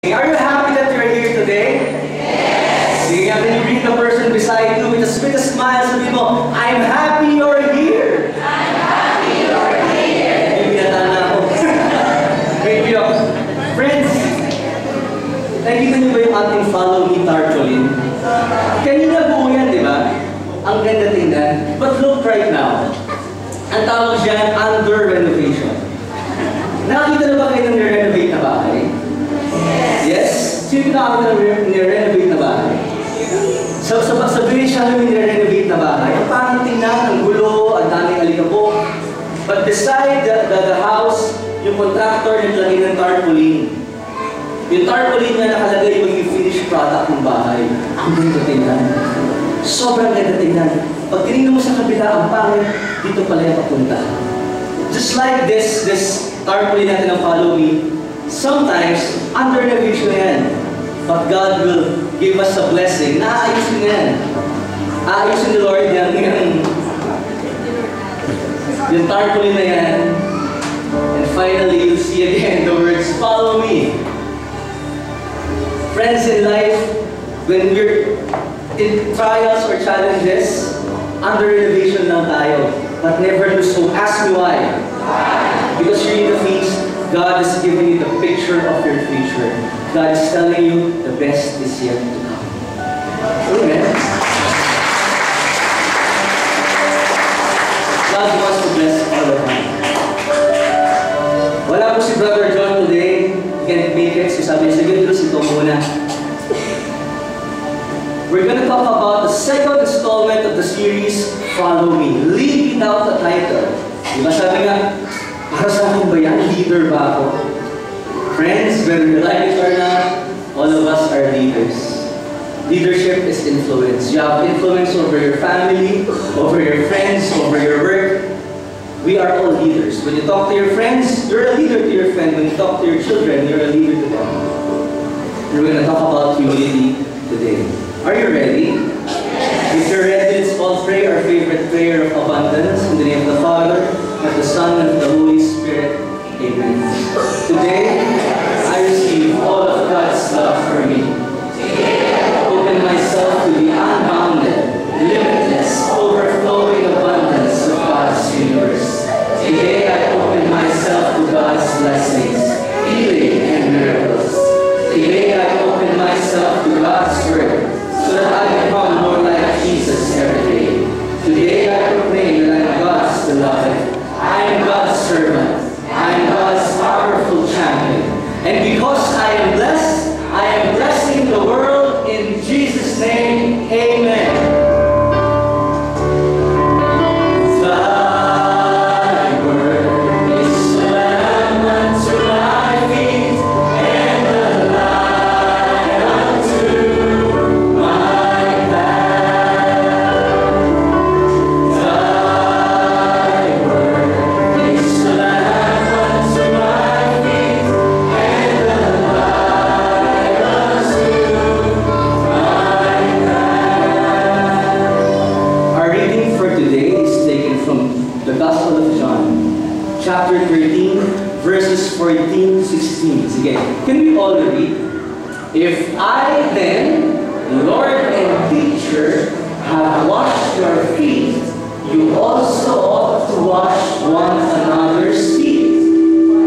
Are you happy that you're here today? Yes. Sige nga, can you greet the person beside you with a smile? Sabi mo, I'm happy you're here. I'm happy you're here. Bibiyatan na ako. Thank you. Friends, nakikita niyo ba yung ating follow me tarpaulin? Kanina buo yan, di ba? Ang ganda tingnan. But look right now. Ang tawag dyan, under renovation. Nakakita na ba kayo ng renovate na bahay? Yes? Sino nakakita ng renovate na bahay? So, sabihin siya namin renovate na bahay. Ang pangit tingnan, ang gulo, ang daming alikabok. But beside the house, yung contractor naglagay ng tarpaulin. Yung tarpaulin na nakalagay yung finished product ng bahay. Ang ganda tingnan. Sobrang ganda tingnan. Pag tinignan mo sa kabila, ang pangit, dito pala yung papunta. Just like this tarpaulin natin ang follow me, sometimes, under renovation yan. But God will give us a blessing. Naayusin yan. Aayusin the Lord yan. Yung tarpaulin na yan. And finally, you'll see again the words, follow me. Friends, in life, when we're in trials or challenges, under renovation lang tayo. But never lose hope. Ask me why. Because you're in the feast, God is giving you the picture of your future. God is telling you the best is yet to come. Amen. God wants to bless all of us. Wala po si Brother John today. He can't make it. Sabi niya, sige, Diyos, ito muna. We're going to talk about the second installment of the series, Follow Me. Leave without a title. Diba sabi nga, para sa akin ba yan? Leader ba ako? Friends, whether you like it or not, all of us are leaders. Leadership is influence. You have influence over your family, over your friends, over your work. We are all leaders. When you talk to your friends, you're a leader to your friend. When you talk to your children, you're a leader to them. We're going to talk about humility today. Are you ready? If you're ready, let's all pray our favorite prayer of abundance in the name of the Father, of the Son, and of the Holy Spirit. Amen. Today, I receive all of God's love for me. I open myself to the unbounded, limitless, overflowing abundance of God's universe. Today, I open myself to God's blessings, healing, and miracles. Today, I open myself to God's word, so that I become more like Jesus every day. Today I proclaim that I am God's beloved. I am God's servant. I am God's powerful champion. And because I am blessing the world in Jesus' name. Amen. Chapter 13, verses 14 to 16. Sige, can we all read? If I then, Lord and Teacher, have washed your feet, you also ought to wash one another's feet.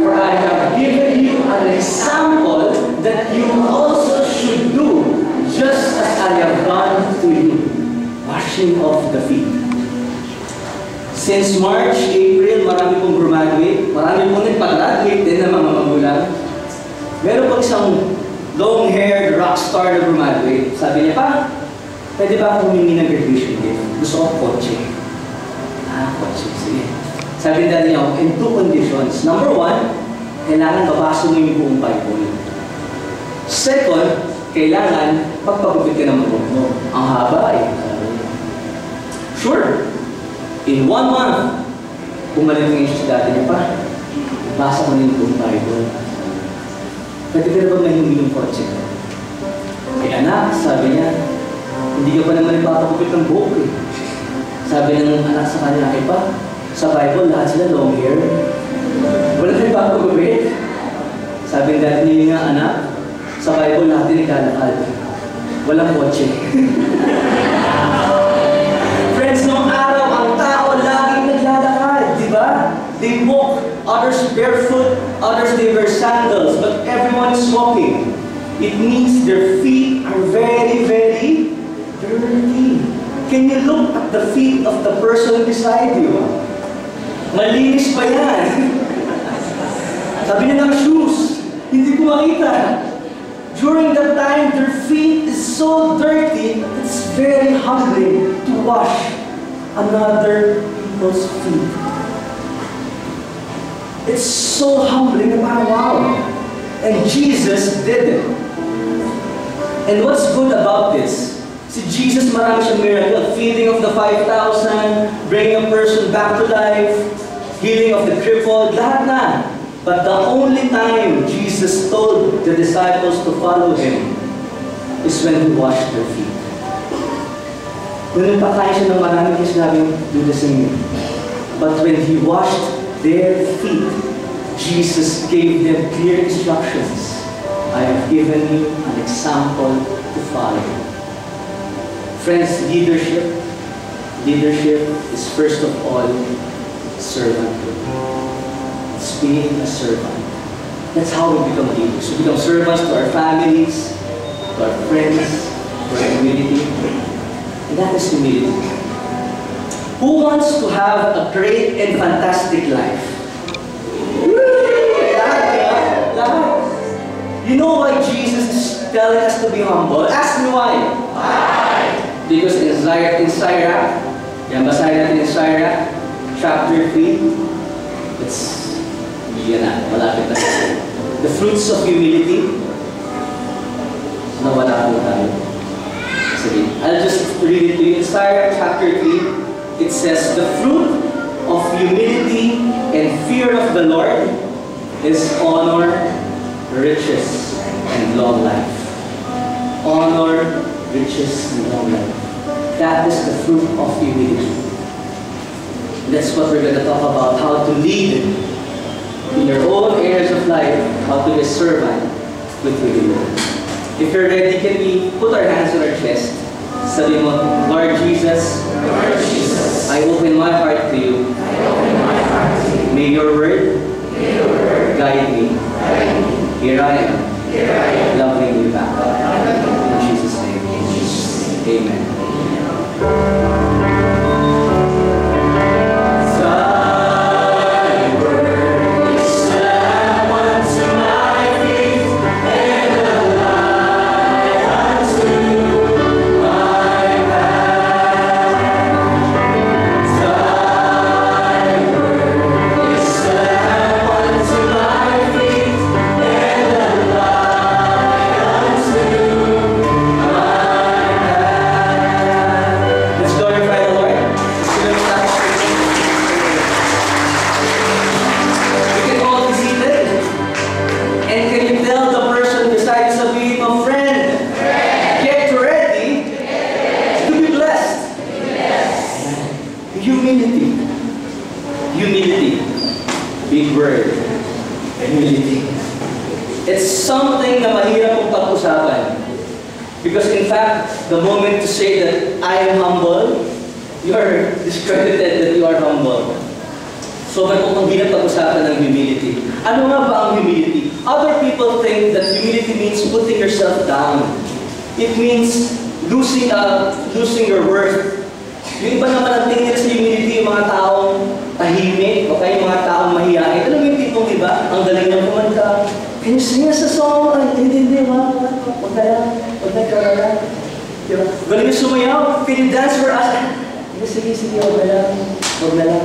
For I have given you an example that you also should do, just as I have done to you. Washing of the feet. Since March, April, marami pong graduate. Marami pong nagpa-graduate din ng mga magulang. Meron pang isang long-haired rockstar na graduate. Sabi niya, pa, pwede ba akong humingi ng graduation gift? Gusto ko kotse. Kotse. Sige. Sabi niya, in two conditions. Number one, kailangan babasa mo yung buong Bible. Second, kailangan pagpagupit ka ng buhok mo. Ang haba eh. Sure. In 1 month, bumalik ngayon siya sa dati niya pa. Basa ko na yung buong Bible. Pwede ka na ba may humingi ng kotse? Eh anak, sabi niya, hindi ka pa naman ipapagupit ng buhok eh. Sabi ng anak sa kanya, pa, sa Bible lahat sila long hair. Wala na ipapagupit. Sabi ng dati niya nga, anak, Sa Bible natin naglalakad. Walang kotse. Friends, noong araw, ang tao laging naglalakad, di ba? They walk, others barefoot, others they wear sandals, but everyone is walking. It means their feet are very, very dirty. Can you look at the feet of the person beside you? Malinis pa yan. Sabi niya ng shoes, hindi ko makita. During that time, their feet is so dirty, it's very humbling to wash another people's feet. It's so humbling, wow. And Jesus did it. And what's good about this? Si Jesus, marami siyang miracle. Feeding of the 5,000, bringing a person back to life, healing of the crippled, lahat na. But the only time Jesus told the disciples to follow Him is when He washed their feet. Nung nagpakain siya ng marami, He sinabi, do the same. But when He washed their feet, Jesus gave them clear instructions. I have given you an example to follow. Friends, leadership is first of all servanthood. It's being a servant. That's how we become leaders. We become servants to our families, to our friends, to our community. And that is humility. Who wants to have a great and fantastic life? You know why Jesus is telling us to be humble? Ask me why. Why? Because in Sirach, yan, basahin natin in Sirach, chapter 3, it's, yan na, malapit na. The fruits of humility, nawala po tayo. Sige, I'll just read it to you. In Sirach, chapter 3, it says, the fruit of humility and fear of the Lord is honor, riches, and long life. Honor, riches, and long life. That is the fruit of humility. That's what we're going to talk about, how to lead in your own areas of life, how to be a servant with humility. If you're ready, can we put our hands on our chest? Sabi mo, Lord Jesus, I open my heart to you. May your word guide me. Here I am, loving you back. In Jesus' name, amen. Humility. Big word. Humility. It's something na mahirap kong pag-usapan. Because in fact, the moment to say that I am humble, you're discredited that you are humble. So, ba't kung hirap pag-usapan ng humility? Ano nga ba ang humility? Other people think that humility means putting yourself down. It means losing your worth. Yung iba naman ang tingin nila sa humility, yung mga taong tahimik, o kaya yung mga taong mahihain. Alam mo yung tipong, di ba? Ang galing niyang kumanta. Can you sing us a song? Ay, hindi, wag na lang. Diba? Galing yung sumayaw. Can you dance for us? Sige, wag na lang.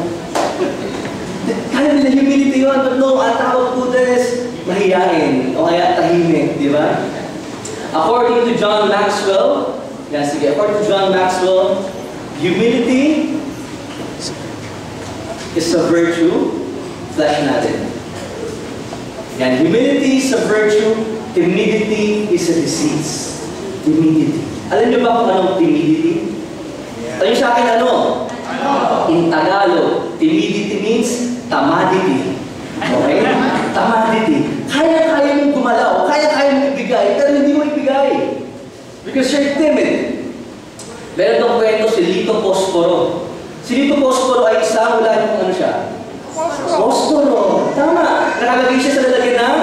Kaya nila humility yun, but no, ang tawag po is mahihain, o kaya tahimik, di ba? According to John Maxwell, according to John Maxwell, humility is a virtue, flash natin. Yan, humility is a virtue, timidity is a disease. Timidity. Alam niyo ba kung anong timidity? Alam niyo sa akin ano? In Tagalog, timidity means tamadity. Okay? Tamadity. Kaya mong gumalaw, kaya mong ibigay, pero ibigay. Because you're timid. Meron itong kwento si Lito Posporo. Si Lito Posporo ay isang wala yung ano siya? Posporo. Tama. Nakalagay siya sa lalagyan ng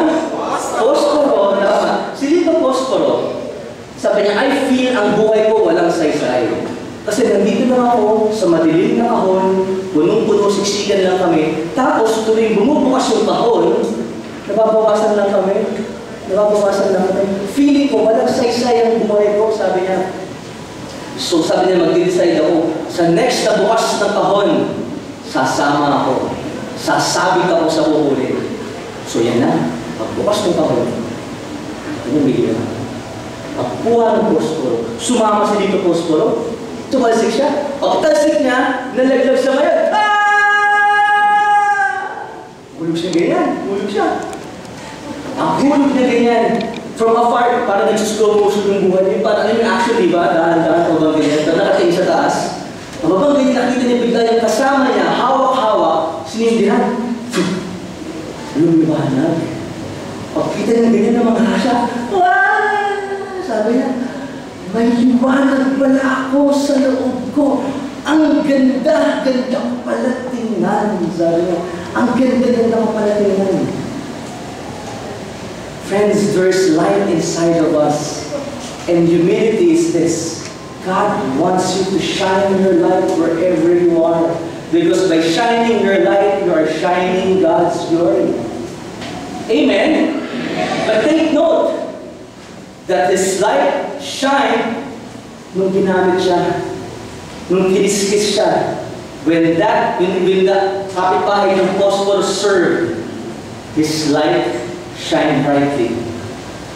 Posporo. Tama. Si Lito Posporo, sabi niya, I feel ang buhay ko walang saysay. Kasi nandito na ako sa madilim na kahon, punong-puno, siksikan lang kami. Tapos tuwing bumubukas yung kahon, nababawasan lang kami. Nababawasan lang kami. Feeling ko, walang saysay ang buhay ko, sabi niya. So sabi niya, mag-decide ako. Sa next na bukas ng kahon, sasama ako. Sasabit ako sa uhuli. So yan na. Pagbukas ng kahon, bumili na. Pagkuha ng Posporo, sumama si Lito Posporo, tumalsik siya. Pagtalsik niya, nalaglag siya ngayon. Hulog siya ganyan. Hulog siya. Ang hulog niya ganyan. From afar, para nag-slow motion yung buhay niya. Para ano yung action, di ba? Dahan-dahan, pabang ganyan. Pero nakatingin sa taas. Pabang ganyan, nakita niya bigla yung kasama niya, hawak-hawak, sinindihan. Lumiwanag. Pagkita niya ganyan na mga hasya, sabi niya, may liwanag pala ako sa loob ko. Ang ganda-ganda ko pala tingnan. Sabi niya, ang ganda-ganda ko pala tingnan. Friends, there's light inside of us. And humility is this. God wants you to shine your light wherever you are. Because by shining your light, you are shining God's glory. Amen? But take note that this light shine nung ginamit siya, nung kiniskis siya. When the kapitbahay ng Posporo served, his light shine brightly.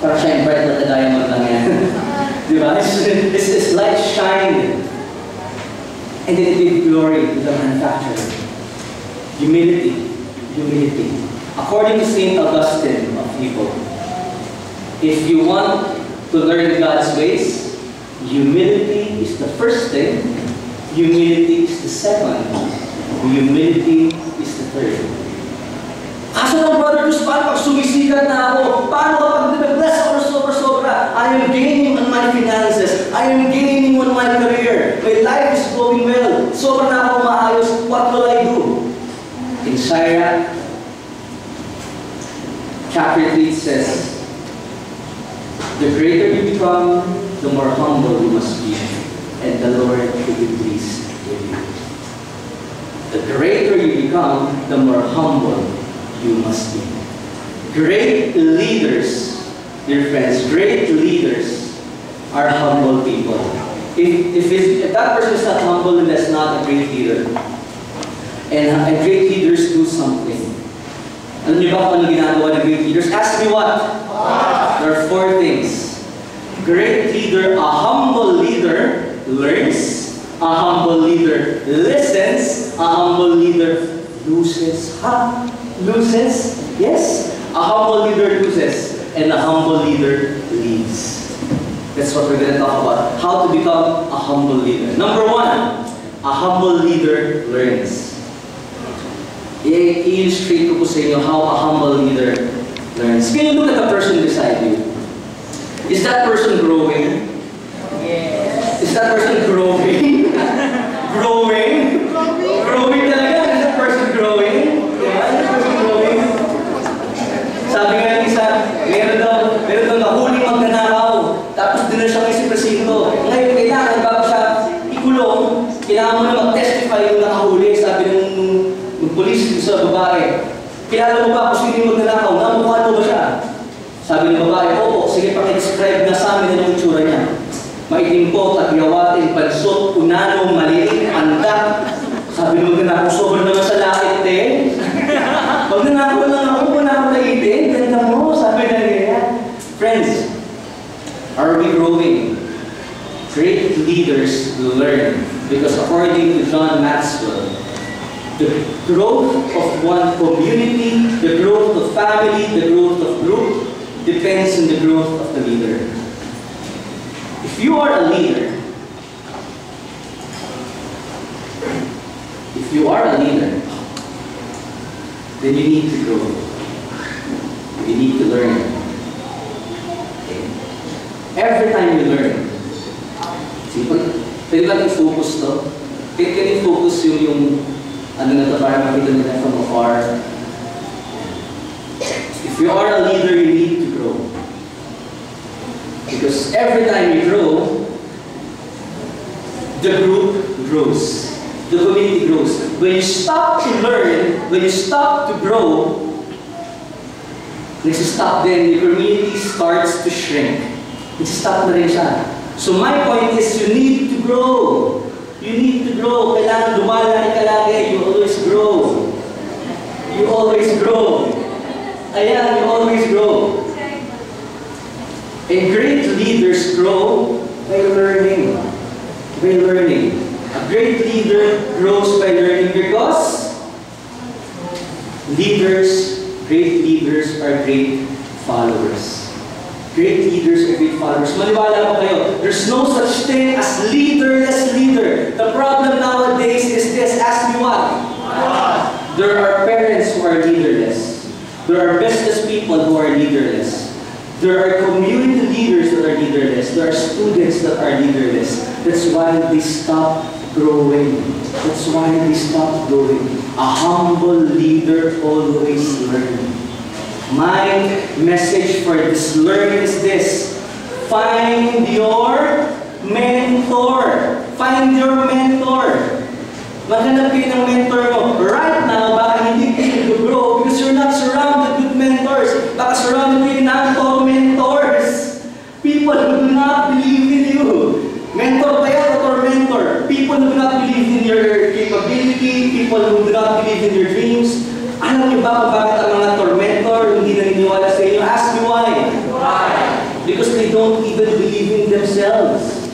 Para shine bright na diamond lang yan. Diba? This light shined. And then it gave glory to the manufacturer. Humility. Humility. According to St. Augustine of Hippo, if you want to learn God's ways, humility is the first thing, humility is the second, humility is the third. Kaso ng Brother Cruz, paano pag sumisikat na ako? Paano kapag nag-bless ako sobra-sobra? I am gaining on my finances. I am gaining on my career. My life is going well. Sobra na ako maayos. What will I do? In Sirach, chapter 3 says, the greater you become, the more humble you must be, and the Lord will be pleased with you. The greater you become, the more humble you must be. Great leaders, dear friends, great leaders are humble people. If that person is not humble, then that's not a great leader. And great leaders do something. Alam niyo ba kung ano ginagawa ng great leaders? Ask me what? There are 4 things. Great leader, a humble leader learns, a humble leader listens, a humble leader loses. Loses? Yes. A humble leader loses, and a humble leader leads. That's what we're going to talk about. How to become a humble leader. Number 1, a humble leader learns. I-illustrate ko po sa inyo how a humble leader learns. Can you look at the person beside you? Is that person growing? Yes. Is that person growing? Growing? Growing talaga? Is that person growing? Yeah, is that person growing? Sabi nga yung isa, meron daw nahuling magnanakaw. Tapos din na siya kay si Presinto. Ngayon, kailangan bago siya ikulong, kailangan mo na mag-testify yung nakahuli. Sabi ng police sa babae, kilala mo ba kung sino yung magnanakaw? Namukha mo ba siya? Sabi ng babae, oo, sige paki-describe na sa amin yung itsura niya. Maitim po, tagyawatin, pansot, unano, maliit, pandak. Sabi ng magnanakaw, sobrang naman sa lakit eh. Magnanakaw lang ako, muna ako naitin. Ganda mo, sabi na niya. Friends, are we growing? Great leaders learn. Because according to John Maxwell, the growth of one community, the growth of family, the growth of group, depends on the growth of the leader. If you are a leader, then you need to grow. You need to learn. Okay. Every time you learn. See, pwede ba i-focus to? Can you focus yung ano na to para makita nila from afar? If you are a leader, you need to grow. Because every time you grow, the group grows. The community grows. When you stop to learn, when you stop to grow, nagsistop din, the community starts to shrink. Nagsistop na rin siya. So my point is, you need to grow. You need to grow. Kailangan lumalaki ka lagi. You always grow. You always grow. Ayan, you always grow. And great leaders grow by learning. By learning. A great leader grows by learning because great leaders are great followers. Great leaders are great followers. Maniwala ko kayo, there's no such thing as leaderless leader. The problem nowadays is this. Ask me what? There are parents who are leaderless. There are business people who are leaderless. There are community leaders that are leaderless. There are students that are leaderless. That's why they stop growing. That's why they stop growing. A humble leader always learns. My message for this learning is this. Find your mentor. Find your mentor. Maghanap kayo ng mentor mo. Right now, baka hindi kayo grow because you're not surrounded with mentors. Baka surrounded kayo ng tormentors. People who do not believe in you. Mentor ba yan or tormentor? People who do not believe in your capability. People who do not believe in your dreams. Alam niyo ba kung bakit ang mga tormentor hindi naniniwala sa inyo? Ask me why. Why? Because they don't even believe in themselves.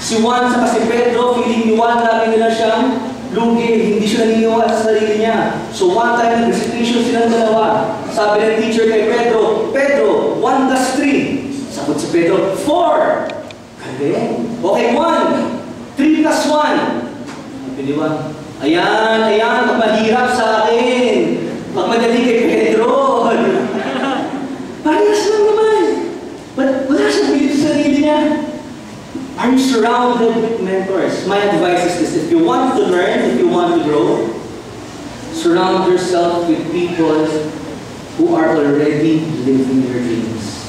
Si Juan sa si Pedro, feeling ni Juan namin nila siyang lugi, hindi siya naniniwala sa sarili niya. So one time, nag-recitation silang dalawa. Sabi ng teacher kay Pedro, Pedro, 1 plus 3. Sagot si Pedro, 4. Galing. Okay, 1. 3 plus 1. Sabi ni Juan, ayan, magmahirap sa akin. Magmadali kay Pedro. Parehas lang naman. But wala siyang believe sa sarili niya. Are you surrounded with mentors? My advice is this. If you want to learn, if you want to grow, surround yourself with people who are already living their dreams.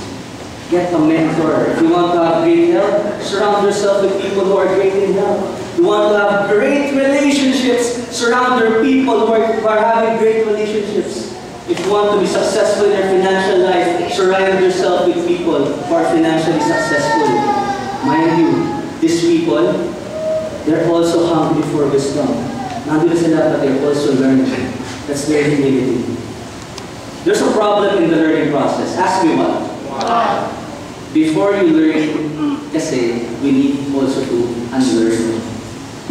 Get a mentor. If you want to have great health, surround yourself with people who are great in health. You want to have great relationships, surround your people who are having great relationships. If you want to be successful in your financial life, surround yourself with people who are financially successful. Mind you, these people, they're also hungry for wisdom. Nandun sila, but they're also learning. That's their humility. There's a problem in the learning process. Ask me what? Wow. Before you learn, kasi we need also to unlearn.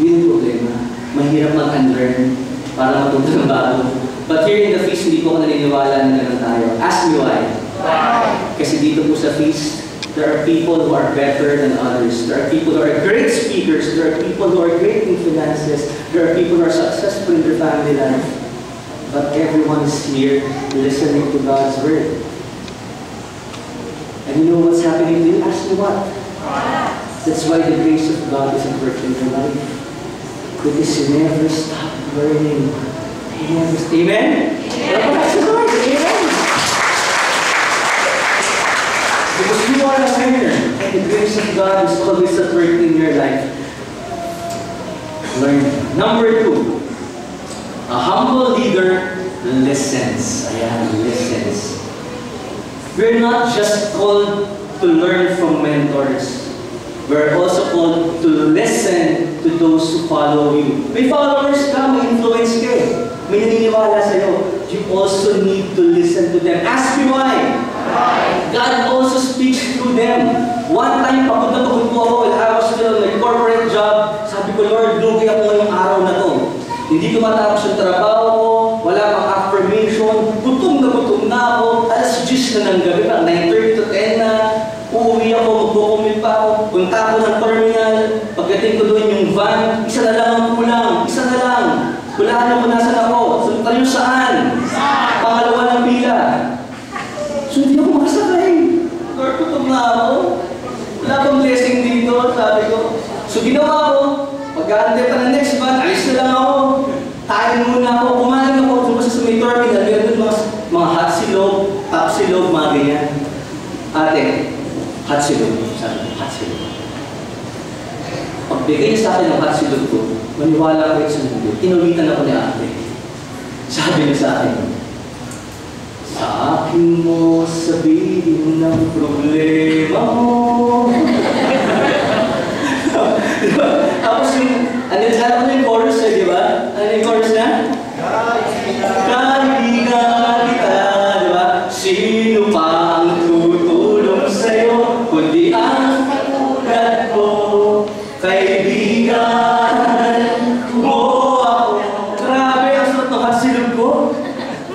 Yun yung problema. Mahirap mag-unlearn para matuto ng bago. But here in the feast, hindi po ako naniniwala na gano'n tayo. Ask me why. Wow. Kasi dito po sa feast, there are people who are better than others. There are people who are great speakers. There are people who are great in finances. There are people who are successful in their family life. But everyone is here listening to God's word. And you know what's happening to you? Ask me what? That's why the grace of God is at work in your life. Because you never stop learning. Amen? Amen? Because you are a learner, and the grace of God is always at work in your life. Learn. Number 2, a humble leader listens. Ayan, listens. We're not just called to learn from mentors. We're also called to listen to those who follow you. May followers ka, may influence ka eh. May naniniwala sa'yo. You also need to listen to them. Ask me why. God also speaks through them. One time, pagod na pagod po ako while I was still on my corporate job. Sabi ko, Lord, lugi ako ngayong araw na to. Hindi tumatapos yung trabaho ko, wala pang affirmation, gutom na ako, alas 10 na ng gabi, 9:30 to 10 na, uuwi ako, magkukumit pa ako, punta ako ng terminal, pagdating ko doon yung van, isa na lang ang kulang, isa na lang. Hulaan na kung nasan ako, suntan nyo saan? Pangalawa ng pila. So hindi ako makasakay. Lord, gutom na ako. So ginawa ko, pag-aantay pa ng next month, alis na lang ako. Kain muna ako, kumain ako, lumabas sa may terminal, meron doon mga hot silog, top silog, mga ganyan. Ate, hot silog. Sabi, hot silog. Pagbigay niya sa akin ng hot silog ko, maniwala ko sa mundo, inulitan ako ni ate. Sabi niya sa akin, sa akin mo sabihin ng problema mo. Diba? Tapos yung, alam mo yung chorus eh, di ba? Ano yung chorus na? Kaibigan kita, di ba? Sino pa ang tutulong sa'yo, kundi ang katulad ko. Kaibigan mo ako. Grabe, ang sarap ng hatsilog ko.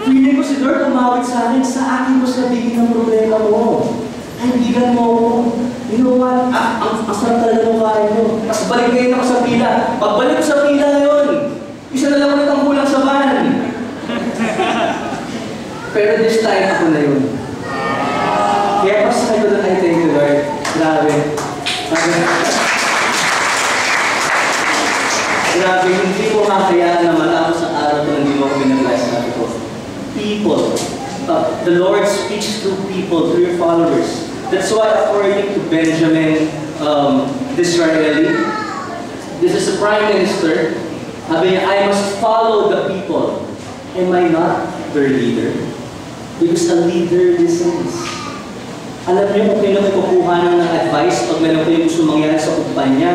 Feeling ko si Lord umawit sa akin, sa akin mo sabihin ang problema mo. Kaibigan mo ako. You know what? Ang sarap talaga ng kain mo. Mas balik ngayon ako sa pila. Pagbalik ko sa pila ngayon, isa na lang ulit ang kulang sa van. Pero this time, ako na yun. Kaya pasakay ko na I thank you, Lord. Grabe. Grabe, hindi ko makakayaan na matapos ang araw ko hindi mo ako binag-bless natin ko. People. The Lord speaks through people, through your followers. That's why according to Benjamin Disraeli, this is the Prime Minister, sabi niya, I must follow the people. Am I not their leader? Because a leader listens. Alam niyo kung kailan kayo kukuha ng advice pag meron kayo gusto mangyari sa kumpanya,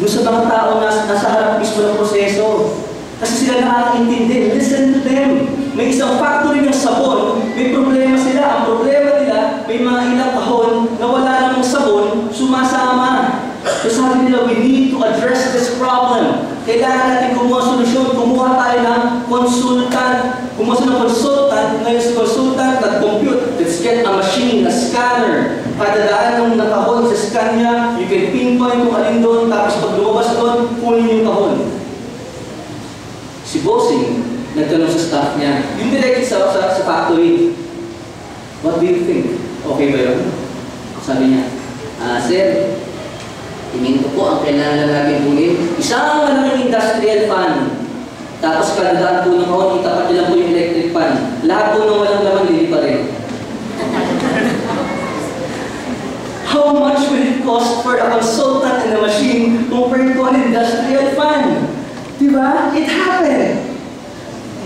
doon sa mga tao na nasa harap mismo ng proseso. Kasi sila nakakaintindi. Listen to them. May isang factory ng sabon, may problema sila. Ang problema nila, may mga ilang kahon na wala namang sabon, sumasama. So sabi nila, we need to address this problem. Kailangan natin kumuha solusyon. Kumuha tayo ng consultant. Kumuha sa ng consultant. Ngayon si consultant, nag-compute. Let's get a machine, a scanner. Kada daan ng nakahon sa scan niya, you can pinpoint kung alin doon, tapos pag lumabas doon, kunin yung kahon. Si Bossing, nagtanong sa staff niya, yung direct sa factory, what do you think? Okay ba yun? Sabi niya, sir, tingin ko po ang kailangan lang natin kunin. Isang malaking industrial fan. Tapos kada daan po ng kahon, itapat nila po yung electric fan. Lahat po ng walang laman, hindi pa rin. How much will it cost for a consultant and a machine compared to an industrial fan? Diba? It happened.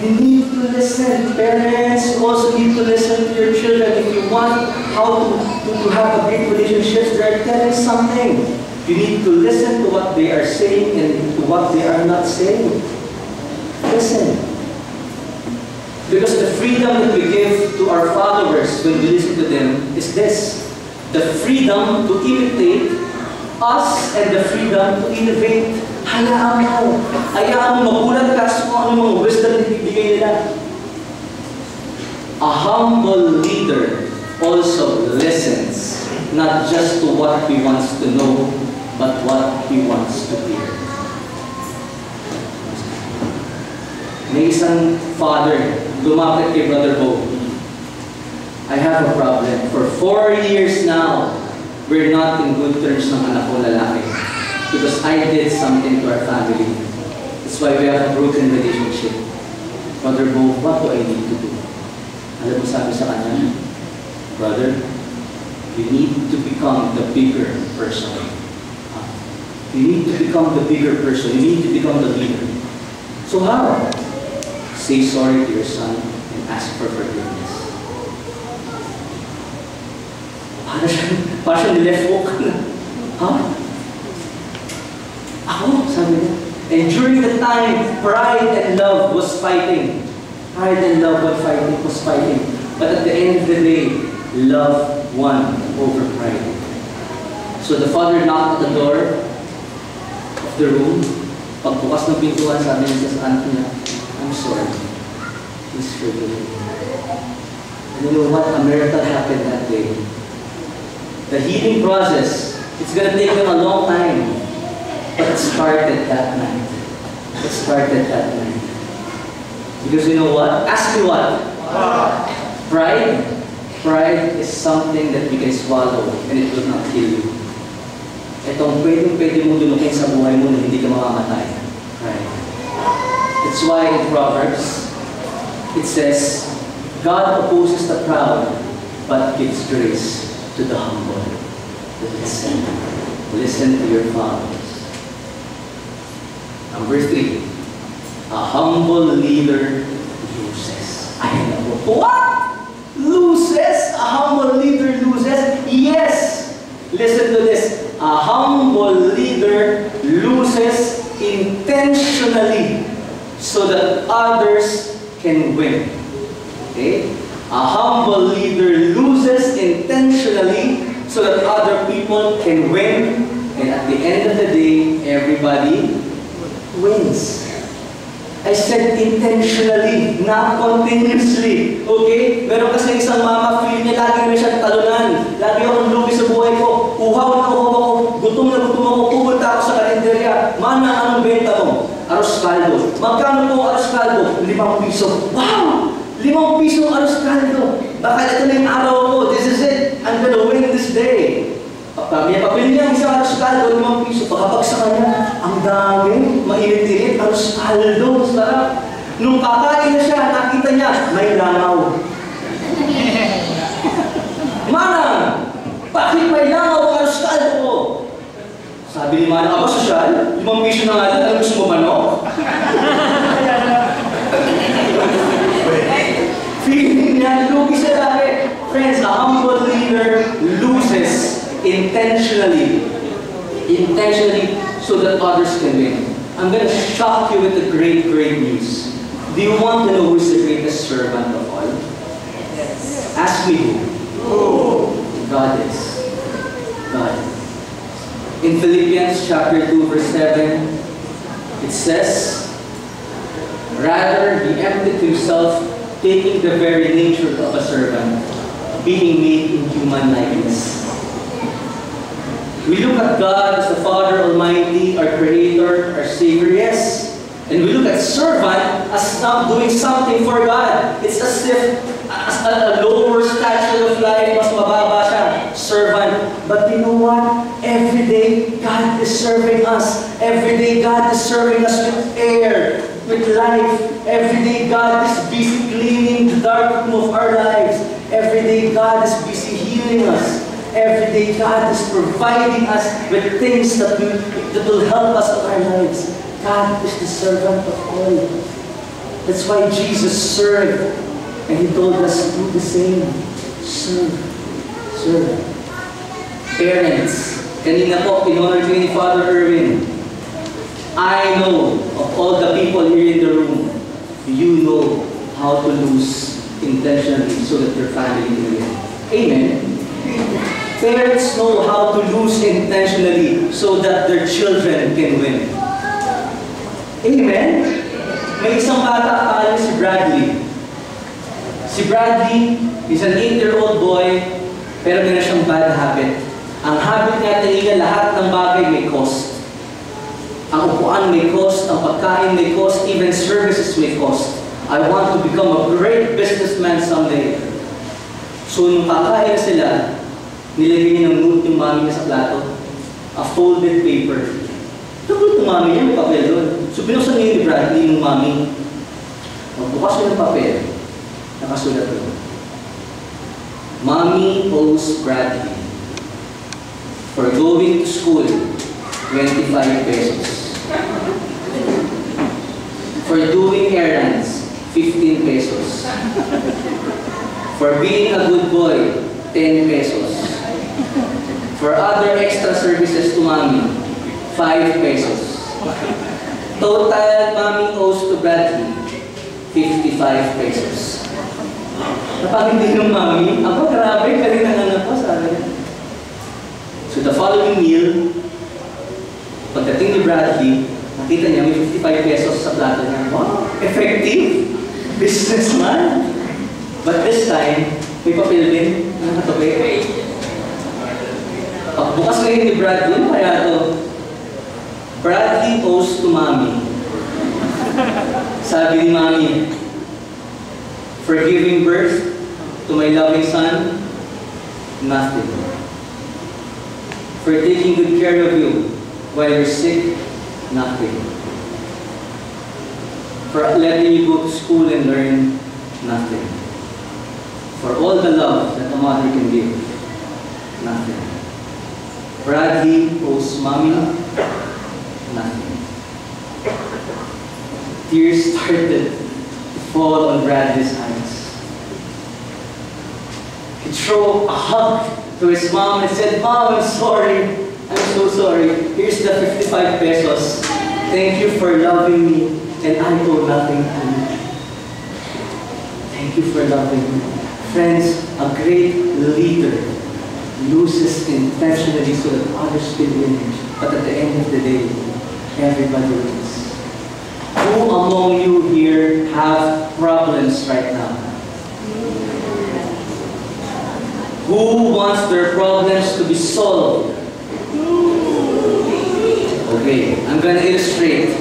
You need to listen. Parents, you also need to listen to your children. If you want how to have a great relationship, they're telling something. You need to listen to what they are saying and to what they are not saying. Listen. Because the freedom that we give to our followers when we listen to them is this. The freedom to imitate us and the freedom to innovate. Hayaan mo. Hayaan mo magulat ka sa kung ano mga wisdom na ibibigay nila. A humble leader also listens, not just to what he wants to know, but what he wants to hear. May isang father lumapit kay Brother Bo. I have a problem. For 4 years now, we're not in good terms ng anak ko lalaki. Because I did something to our family. That's why we have a broken relationship. Brother Bo, what do I need to do? Alam mo sabi sa kanya, brother, you need to become the bigger person. You need to become the bigger person. You need to become the leader. So how? Say sorry to your son and ask for forgiveness. Para siya left hook na. Huh? Ako, sabi niya. And during the time, pride and love was fighting. Pride and love was fighting. But at the end of the day, love won over pride. So the father knocked at the door of the room. Pagbukas ng pintuan, sabi niya sa anak niya, I'm sorry. Please forgive me. And you know what? A miracle happened that day. The healing process, it's gonna take them a long time. But it started that night. It started that night. Because you know what? Ask me what? Pride? Pride is something that you can swallow and it will not kill you. Itong pwede mong dunukin sa buhay mo na hindi ka makamatay. Right? That's why in Proverbs, it says, God opposes the proud, but gives grace to the humble. Listen. Listen to your fathers. Number 3, a humble leader loses. Ay, what? Loses? A humble leader loses? Yes! Listen to this. A humble leader loses intentionally so that others can win. Okay? A humble leader loses intentionally so that other people can win. And at the end of the day, everybody wins. I said intentionally, not continuously. Okay? Meron kasi isang mama, feel niya lagi na siyang talunan. Lagi akong lugi sa buhay ko. Uhaw na uhaw ako. Gutom na gutom ako. Pupunta ako sa kalenderya. Mana, anong benta mo? Arroz caldo. Magkano po arroz caldo? 5 piso. Wow! 5 piso arroz caldo. Baka ito na yung araw ko. This is it. I'm gonna win this day. May papili niya isang arroz caldo, 5 piso. Pagkapag sa kanya, ang dami, mainit-init, arroz caldo, sarap. Nung kakain na siya, nakita niya, may langaw. Mana, bakit may langaw ang arroz caldo ko? Sabi ni Mana, ako sosyal, 5 piso na nga lang, alam gusto mo manok? Feeling niya, lugi siya lagi. Friends, a humble leader loses intentionally so that others can win. I'm going to shock you with the great news. Do you want to know who is the greatest servant of all? Yes. Ask me who. God is. God. In Philippians chapter 2 verse 7, it says, rather he emptied himself, taking the very nature of a servant, being made in human likeness. We look at God as the Father Almighty, our Creator, our Savior, yes. And we look at servant as not doing something for God. It's as if a lower stature of life, mas mababa siya, servant. But you know what? Every day, God is serving us. Every day, God is serving us with air, with life. Every day, God is busy cleaning the dark room of our lives. Every day, God is busy healing us. Every day, God is providing us with things that will help us in our lives. God is the servant of all. That's why Jesus served. And He told us to do the same. Serve. Serve. Parents, kanina po, in-honor ko ni Father Erwin. I know of all the people here in the room, you know how to lose intentionally so that your family can win. Amen. Parents know how to lose intentionally so that their children can win. Amen? May isang bata, pangalan si Bradley. Si Bradley is an 8-year-old boy, pero meron siyang bad habit. Ang habit niya, tinignan lahat ng bagay may cost. Ang upuan may cost, ang pagkain may cost, even services may cost. I want to become a great businessman someday. So nung kakain sila, nilagay niya ng note yung mami niya sa plato. A folded paper. Tapos yung mami niya, may papel doon. So binuksan niya yung Bradley yung mami. Magbukas niya ng papel. Nakasulat doon. Mommy owes Bradley for going to school, 25 pesos. For doing errands, 15 pesos. For being a good boy, 10 pesos. For other extra services to mommy, 5 pesos. Total mommy owes to Bradley, 55 pesos. Napagindi ng mommy, ako grabe, galing ang anak ko, sabi niya. So the following meal, pagdating ni Bradley, nakita niya may 55 pesos sa plato niya. Wow, effective businessman. But this time, may papel din, nakatabi. Pagbukas ngayon ni Bradley, ano kaya ito? Bradley owes to mommy. Sabi ni mommy, for giving birth to my loving son, nothing. For taking good care of you while you're sick, nothing. For letting you go to school and learn, nothing. For all the love that a mother can give, nothing. Bradley owes mommy, nothing. Tears started to fall on Bradley's eyes. He threw a hug to his mom and said, "Mom, I'm sorry. I'm so sorry. Here's the 55 pesos. Thank you for loving me, and I owe nothing to you. Thank you for loving me." Friends, a great leader loses intentionally so that others can win. But at the end of the day, everybody wins. Who among you here have problems right now? Who wants their problems to be solved? Okay, I'm gonna illustrate.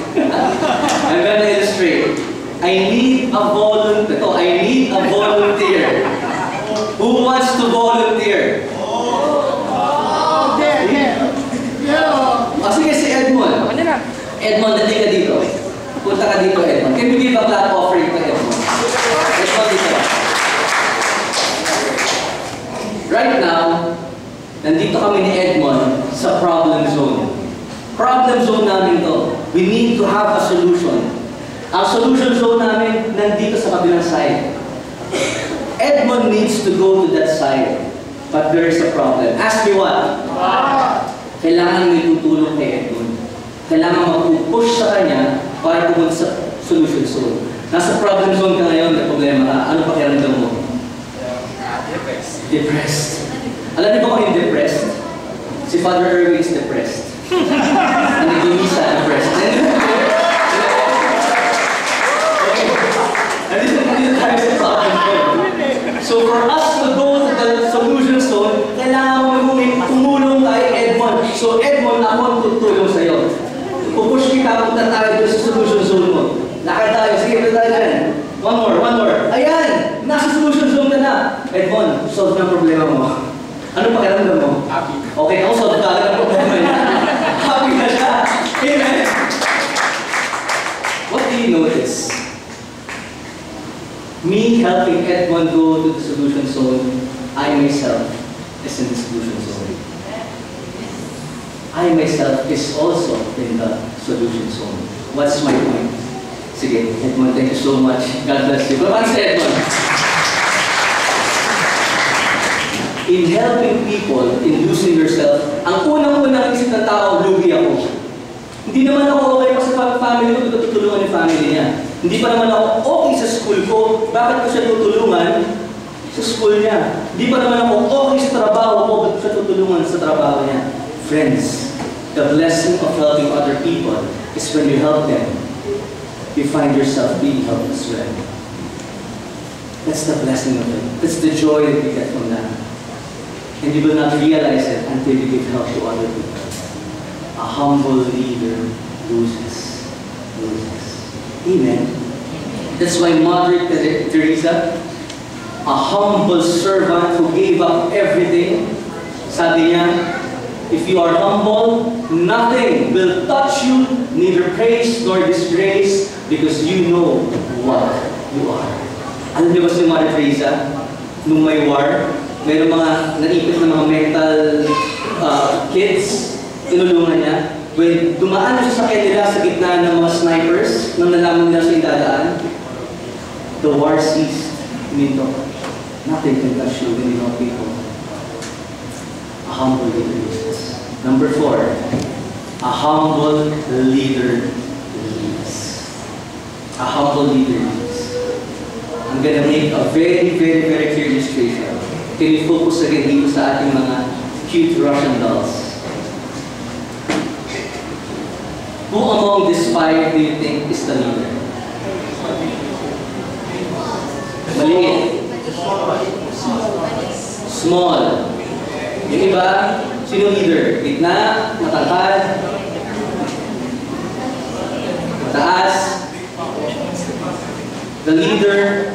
I need a volunteer. Who wants to volunteer? Sige, si Edmond. Edmond, dali ka dito. Punta ka dito, Edmond. Can you give a clap offering to Edmond? Edmond, dito. Right now, nandito kami ni Edmond sa problem zone. Problem zone namin to. We need to have a solution. Ang solution zone namin nandito sa kabilang side. Edmond needs to go to that side. But there is a problem. Ask me what? Kailangan may tutulong kay Edmond. Kailangan mag-push sa kanya para pumunta sa solution zone. Nasa problem zone ka ngayon, may problema ka. Ano pakiramdam mo? Depressed. Alam niyo ba kung yung depressed? Si Father Erwin is depressed. Nag-umisa, depressed. Nandito tayo sa problem zone. So for us to go to the solution zone, kailangan mo tumulong kay Edmond. So Edmond, ako ang tutulong sa'yo. Pupush kita, punta tayo sa solution zone mo. Lakad tayo, sige, punta tayo dyan. One more. Ayan! Nasa solution zone ka na. Edmond, solve na problema mo. Ano pakiramdam mo? Happy. Okay, ako solve ka agad ang problema niya. Happy na siya. Amen! What do you notice? Me helping Edmond go to the solution zone, I myself is in the solution zone. I myself is also in the solution zone. What's my point? Sige, Edmond, thank you so much. God bless you. But what's Edmond? In helping people, in losing yourself, ang unang-unang isip ng tao, lugi ako. Hindi naman ako okay pa sa family ko, tutulungan yung family niya. Hindi pa naman ako okay sa school ko, bakit ko siya tutulungan sa school niya? Hindi pa naman ako okay sa trabaho ko, bakit ko siya tutulungan sa trabaho niya? Friends, the blessing of helping other people is when you help them, you find yourself being helped as well. That's the blessing of it. That's the joy that we get from that. And you will not realize it until you give help to other people. A humble leader loses. Amen. That's why Mother Teresa, a humble servant who gave up everything, sabi niya, if you are humble, nothing will touch you, neither praise nor disgrace, because you know what you are. Alam niyo ba si Mother Teresa, nung may war, mayroong mga naipit na mga mental kids, tinulungan niya. When dumaan na siya sa kanila sa gitna ng mga snipers, nang nalaman nila siya yung dadaan, the war ceased. Minto, nothing can touch you when you know people. A humble leader. Number 4, a humble leader leads. A humble leader leads. I'm gonna make a very clear illustration. Can we focus again dito sa ating mga cute Russian dolls? Who among these 5 do you think is the leader? Maliit. Small. Yung iba, sino leader? Gitna, matangkad, mataas. The leader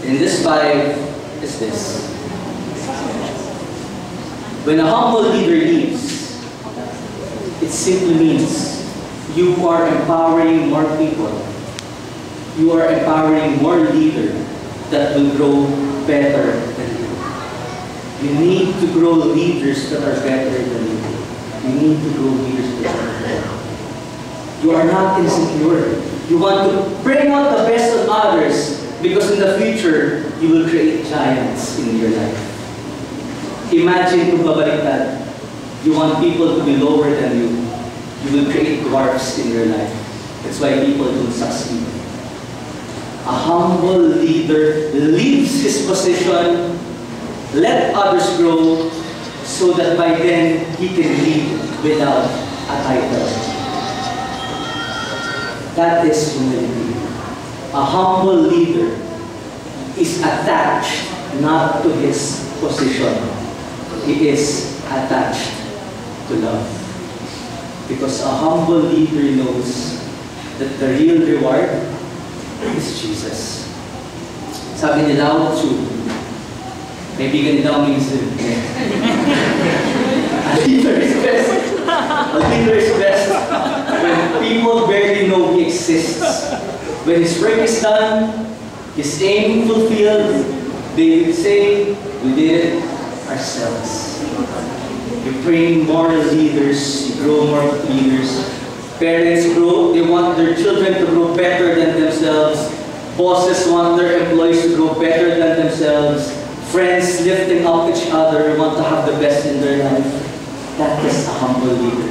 in this 5 is this. When a humble leader leads, It simply means you are empowering more people. You are empowering more leaders that will grow better than you. You need to grow leaders that are better than you. You need to grow leaders that are better. You are not insecure. You want to bring out the best of others because in the future, you will create giants in your life. Imagine kung babaliktad. You want people to be lower than you. You will create dwarfs in your life. That's why people don't succeed. A humble leader leaves his position, let others grow, so that by then he can lead without a title. That is humility. A humble leader is attached not to his position. He is attached to love. Because a humble leader knows that the real reward is Jesus. Sabi ni Lao Tzu, kaibigan ni Lao minsan, a leader is best. A leader is best when people barely know he exists. When his work is done, his aim fulfilled, they will say, we did it ourselves. You train more leaders, you grow more leaders. Parents grow, they want their children to grow better than themselves. Bosses want their employees to grow better than themselves. Friends lifting up each other, want to have the best in their life. That is a humble leader.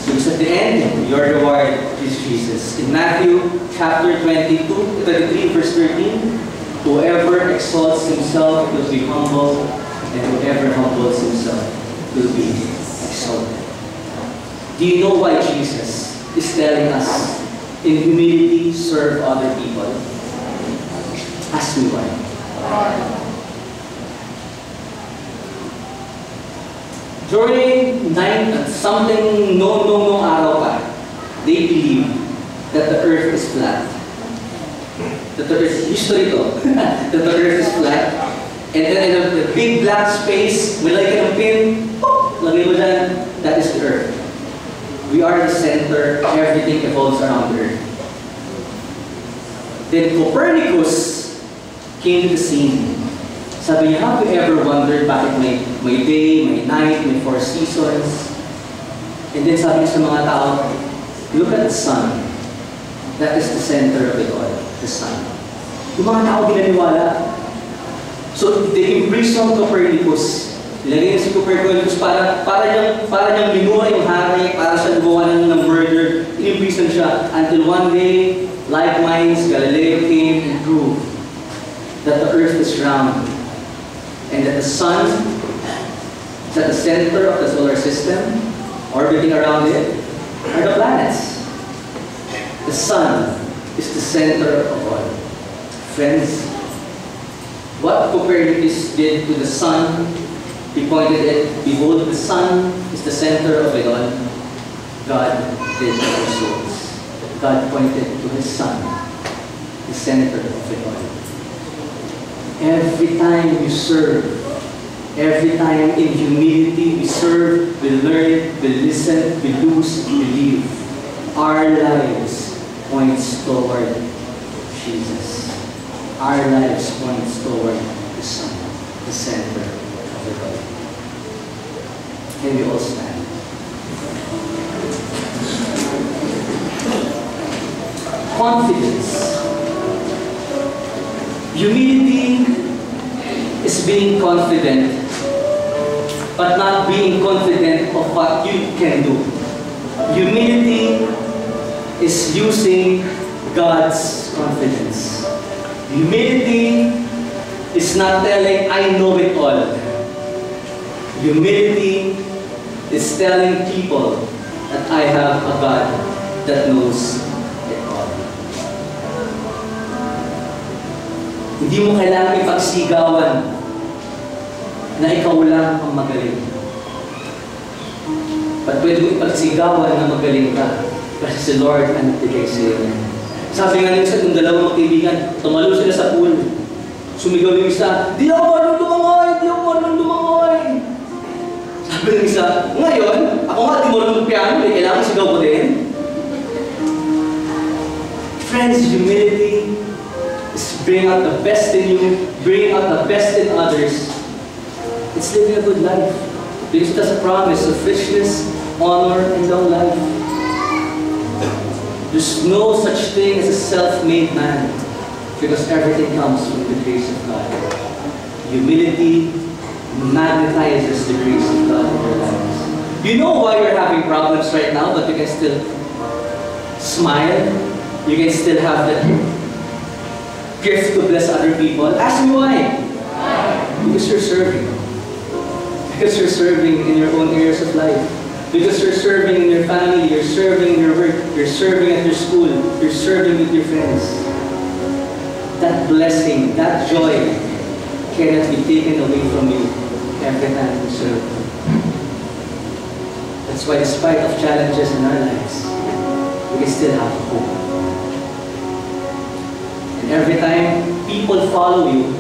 Because at the end, your reward is Jesus. In Matthew chapter 33, verse 13, whoever exalts himself will be humble, and whoever humbles himself will be exalted. Do you know why Jesus is telling us, in humility, serve other people? Ask me why. During something no araw pa, they believe that the earth is flat. That the earth, history to, that the earth is flat. And then in a big black space, may like a pin, lagay mo dyan, that is the earth. We are the center, everything evolves around the earth. Then Copernicus came to the scene. Sabi niya, have you ever wondered bakit may day, may night, may 4 seasons? And then sabi niya sa mga tao, look at the sun. That is the center of it all, the sun. Yung mga tao ginaniwala. So they imprisoned Copernicus. Nilagay niya si Copernicus para niyang binuha yung hari, para siya gawa ng murder. In-imprison siya until one day, like minds, Galileo came and proved that the earth is round and that the sun is at the center of the solar system, orbiting around it, are the planets. The sun is the center of all. Friends, what Copernicus did to the sun, he pointed it, behold, the sun is the center of it all. God did our souls. God pointed to his son, the center of it all. Every time you serve, every time in humility we serve, we learn, we listen, we lose, we believe, our lives points toward Jesus. Our lives points toward the Son, the center of it all. Can we all stand? Confidence. Humility is being confident, but not being confident of what you can do. Humility is using God's confidence. Humility is not telling, I know it all. Humility is telling people that I have a God that knows it all. Hindi mo kailangan ipagsigawan na ikaw lang ang magaling. But pwede mo ipagsigawan na magaling ka kasi si Lord ang nagbigay sa iyo. Sabi nga nila sa itong dalawang magkaibigan, tumalo sila sa pool. Sumigaw yung isa, di ako marunong lumangoy! Di ako marunong lumangoy! Sabi ng isa, ngayon, Ako nga, di mo lang piano, eh, kailangan sigaw ko din. Friends, humility is bring out the best in you, bring out the best in others. It's living a good life. Because it has a promise of richness, honor, and long life. There's no such thing as a self-made man, because everything comes from the grace of God. Humility magnetizes the grace of God in your lives. You know why you're having problems right now, but you can still smile. You can still have that gift to bless other people. Ask me why. Because you're serving. Because you're serving in your own areas of life. Because you're serving in your family, you're serving in your work, you're serving at your school, you're serving with your friends. That blessing, that joy cannot be taken away from you every time you serve. That's why despite of challenges in our lives, we can still have hope. And every time people follow you,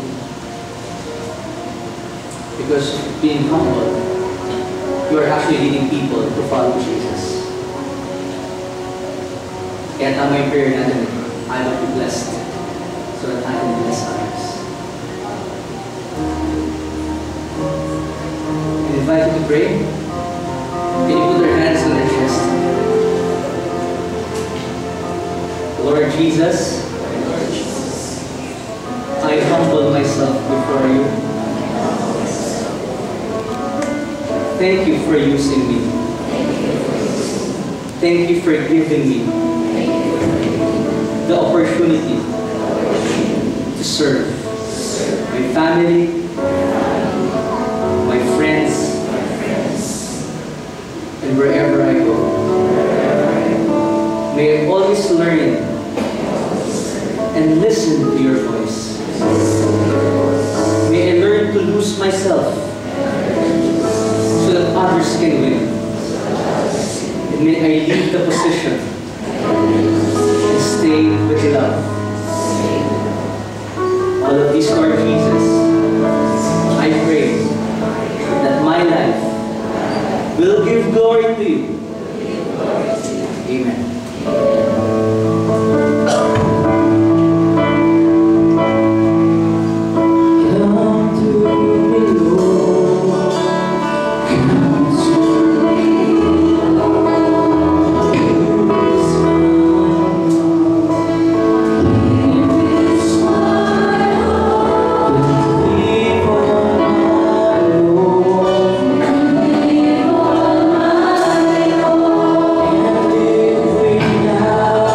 because of being humble, you are actually leading people to follow Jesus. Kaya tama yung prayer natin, I will be blessed so that I can bless others. I invite you to pray. Can you put your hands on their chest? Lord Jesus, I humble myself before you. Thank you for using me. Thank you for giving me the opportunity to serve my family, my friends, and wherever I go. May I always learn and listen to your voice. May I learn to lose myself so that others can win. And may I leave the position and stay with love. All of these, Lord Jesus, I pray that my life will give glory to you. Amen. Now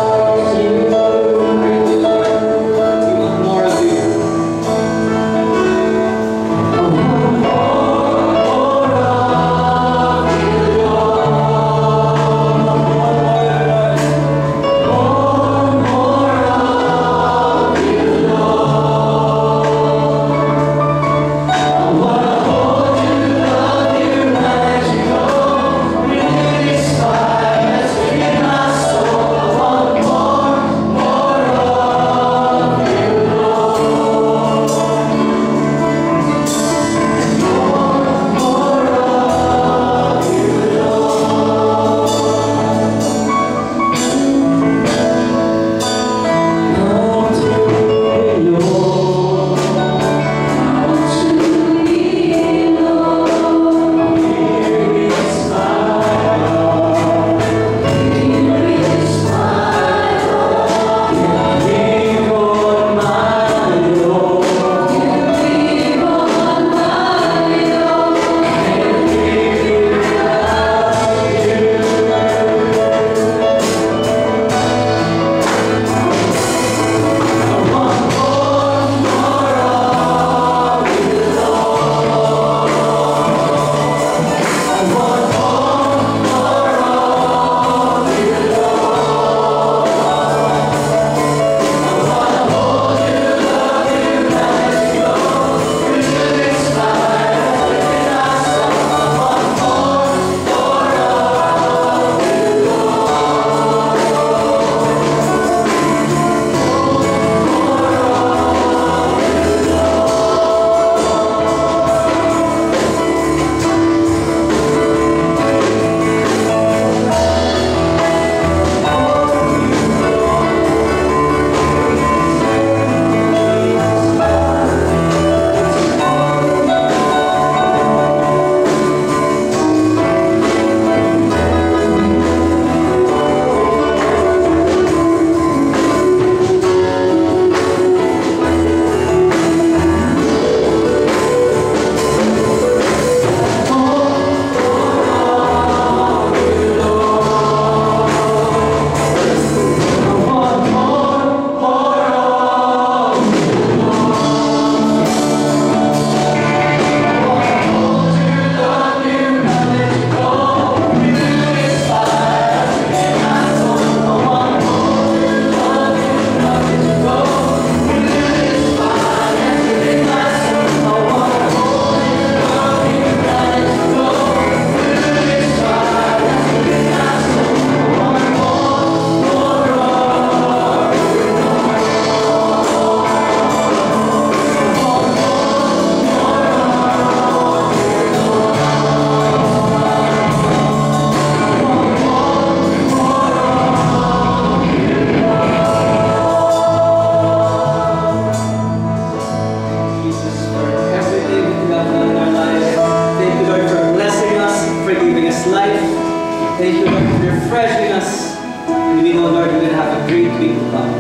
next life. Thank you, Lord, for refreshing us. And we know, Lord, we're going to have a great week to come.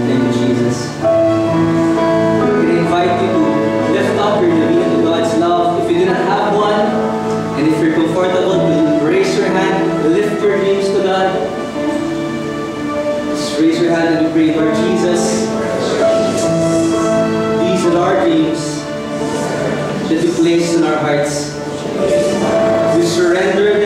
Thank you, Jesus. I'm going to invite you to lift up your dominion to God's love. If you do not have one, and if you're comfortable, to raise your hand, lift your dreams to God. Just raise your hand and we pray, Lord Jesus. These are our dreams that you place in our hearts. We surrender